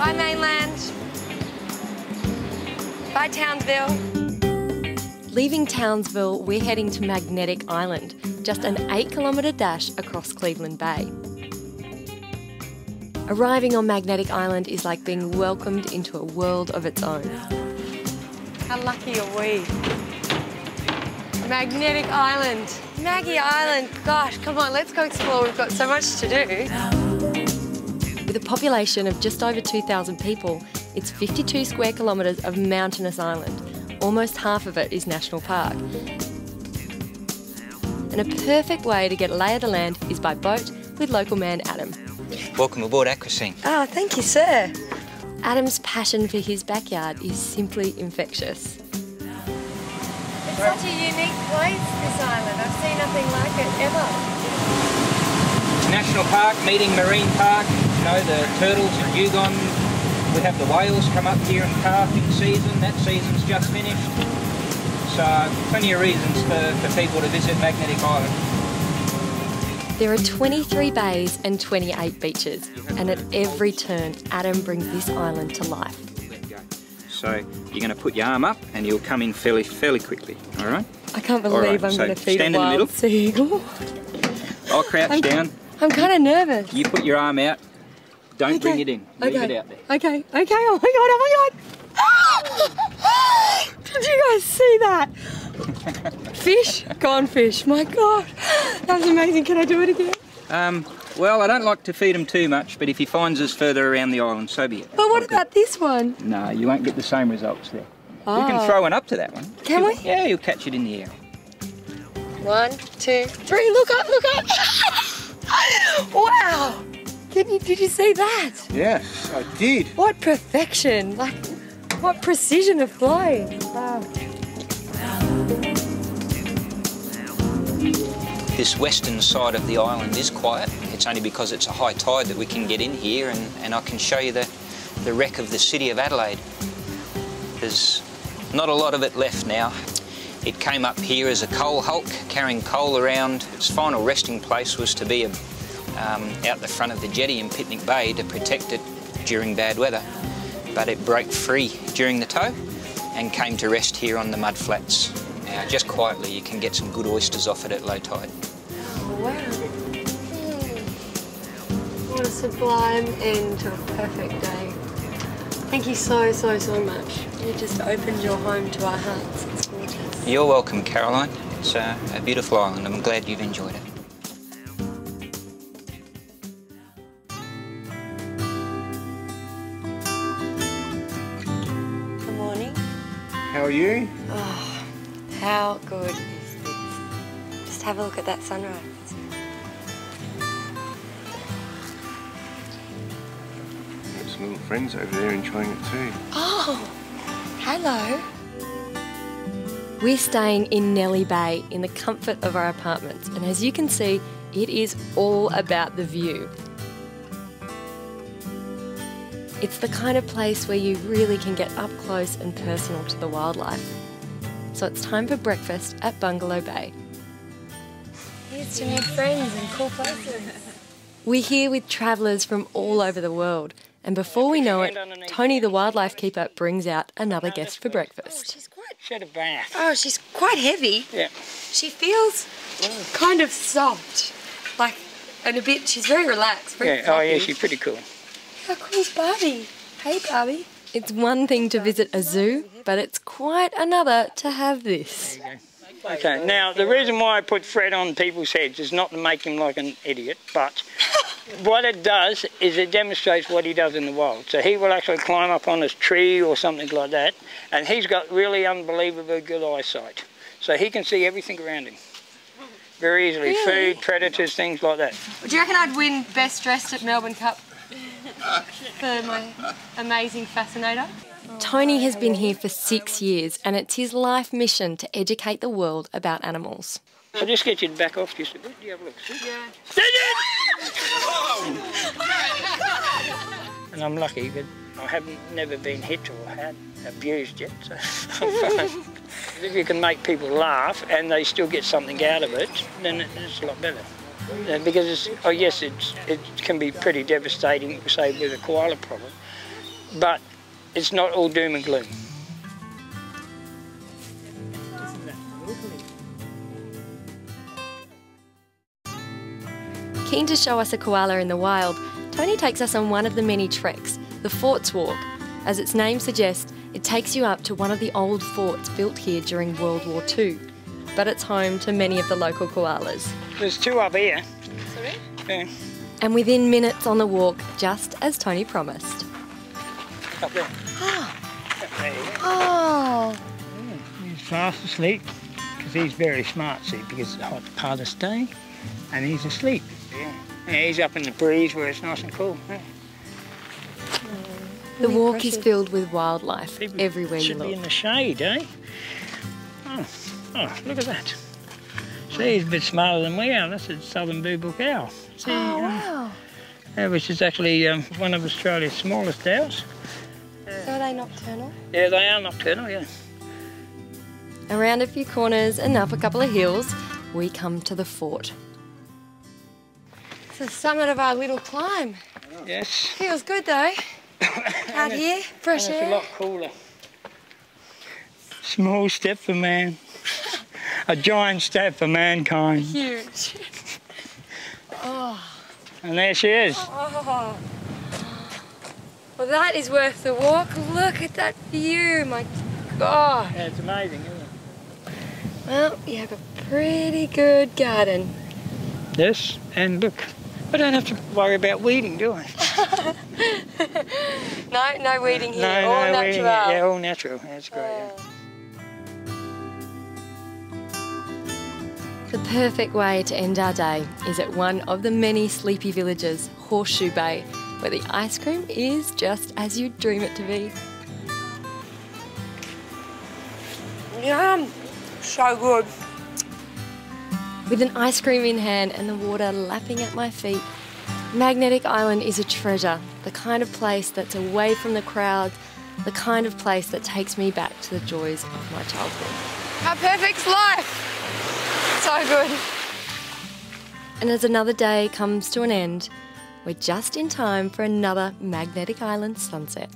Bye, mainland. Bye, Townsville. Leaving Townsville, we're heading to Magnetic Island, just an 8-kilometre dash across Cleveland Bay. Arriving on Magnetic Island is like being welcomed into a world of its own. How lucky are we? Magnetic Island. Maggie Island. Gosh, come on, let's go explore. We've got so much to do. With a population of just over 2,000 people, it's 52 square kilometres of mountainous island. Almost half of it is National Park. And a perfect way to get a lay of the land is by boat with local man Adam. Welcome aboard, Aquasine. Oh, thank you, sir. Adam's passion for his backyard is simply infectious. It's such a unique place, this island. I've seen nothing like it ever. National Park meeting Marine Park. You know, the turtles and dugongs. We have the whales come up here in calving season. That season's just finished. So plenty of reasons for people to visit Magnetic Island. There are 23 bays and 28 beaches, and at every turn, Adam brings this island to life. So you're going to put your arm up and you'll come in fairly quickly, all right? I can't believe I'm going to feed a wild seagull. I'll crouch down. I'm kind of nervous. You put your arm out. Don't bring it in. Leave it out there. Okay. Oh my God. Did you guys see that? Fish? Gone fish. My God. That was amazing. Can I do it again? Well, I don't like to feed him too much, but if he finds us further around the island, so be it. But what about this one? No, you won't get the same results there. Oh. We can throw one up to that one. Can we? Yeah, you'll catch it in the air. 1, 2, 3. Look up. Wow. Did you see that? Yes, I did. What perfection. Like, what precision of flying. Wow. This western side of the island is quiet. It's only because it's a high tide that we can get in here, and I can show you the wreck of the city of Adelaide. There's not a lot of it left now. It came up here as a coal hulk, carrying coal around. Its final resting place was to be out the front of the jetty in Picnic Bay to protect it during bad weather. But it broke free during the tow and came to rest here on the mud flats. Now, just quietly, you can get some good oysters off it at low tide. Wow. What a sublime end to a perfect day. Thank you so much. You just opened your home to our hearts. It's gorgeous. You're welcome, Caroline. It's a beautiful island. I'm glad you've enjoyed it. Good morning. How are you? Oh, how good is this? Just have a look at that sunrise. Got some little friends over there enjoying it too. Oh, hello. We're staying in Nellie Bay in the comfort of our apartments, and as you can see, it is all about the view. It's the kind of place where you really can get up close and personal to the wildlife. So it's time for breakfast at Bungalow Bay. Here's to new friends and cool places. We're here with travellers from all over the world, and before we know it, Tony the wildlife keeper brings out another guest for breakfast. She had a bath. Oh, she's quite heavy. Yeah. She feels kind of soft, like, and a bit, she's very relaxed, very fluffy. Oh yeah, she's pretty cool. How cool's Barbie? Hey, Barbie. It's one thing to visit a zoo, but it's quite another to have this. Okay, now the reason why I put Fred on people's heads is not to make him like an idiot, but what it does is it demonstrates what he does in the wild. So he will actually climb up on a tree or something like that, and he's got really unbelievably good eyesight. So he can see everything around him very easily. Really? Food, predators, things like that. Do you reckon I'd win Best Dressed at Melbourne Cup for my amazing fascinator? Tony has been here for 6 years, and it's his life mission to educate the world about animals. I'll just get you to back off just a bit. Do you have a look? See? Yeah. And I'm lucky that I haven't never been hit or had abused yet. So if you can make people laugh and they still get something out of it, then it's a lot better. Because it can be pretty devastating, say with a koala problem. but it's not all doom and gloom. Keen to show us a koala in the wild, Tony takes us on one of the many treks, the Forts Walk. As its name suggests, it takes you up to one of the old forts built here during World War II, but it's home to many of the local koalas. There's 2 up here. Sorry? Yeah. And within minutes on the walk, just as Tony promised. Up there. Oh, Up there. oh. He's fast asleep because he's very smart, see, because it's a hot part of the day, and he's asleep. Yeah. Yeah, he's up in the breeze where it's nice and cool. Yeah. The walk is filled with wildlife People everywhere you should be look. in the shade, eh? Oh, look at that. See, he's a bit smarter than we are. That's a southern bluebell owl. See, Oh, wow. which is actually one of Australia's smallest owls. So are they nocturnal? Yeah, they are nocturnal, yeah. Around a few corners and up a couple of hills, we come to the fort. It's the summit of our little climb. Yes. Feels good though. Out here, fresh And it's air. a lot cooler. Small step for man. A giant step for mankind. Huge. Oh. And there she is. Oh. Well, that is worth the walk. Look at that view, my God. Yeah, it's amazing, isn't it? Well, you have a pretty good garden. Yes, and look, I don't have to worry about weeding, do I? No weeding here. No, All no natural. weeding. Yeah, all natural. That's great. Yeah. The perfect way to end our day is at one of the many sleepy villages, Horseshoe Bay, where the ice cream is just as you'd dream it to be. Yum! So good. With an ice cream in hand and the water lapping at my feet, Magnetic Island is a treasure, the kind of place that's away from the crowd, the kind of place that takes me back to the joys of my childhood. Our perfect life! So good. And as another day comes to an end, we're just in time for another Magnetic Island sunset.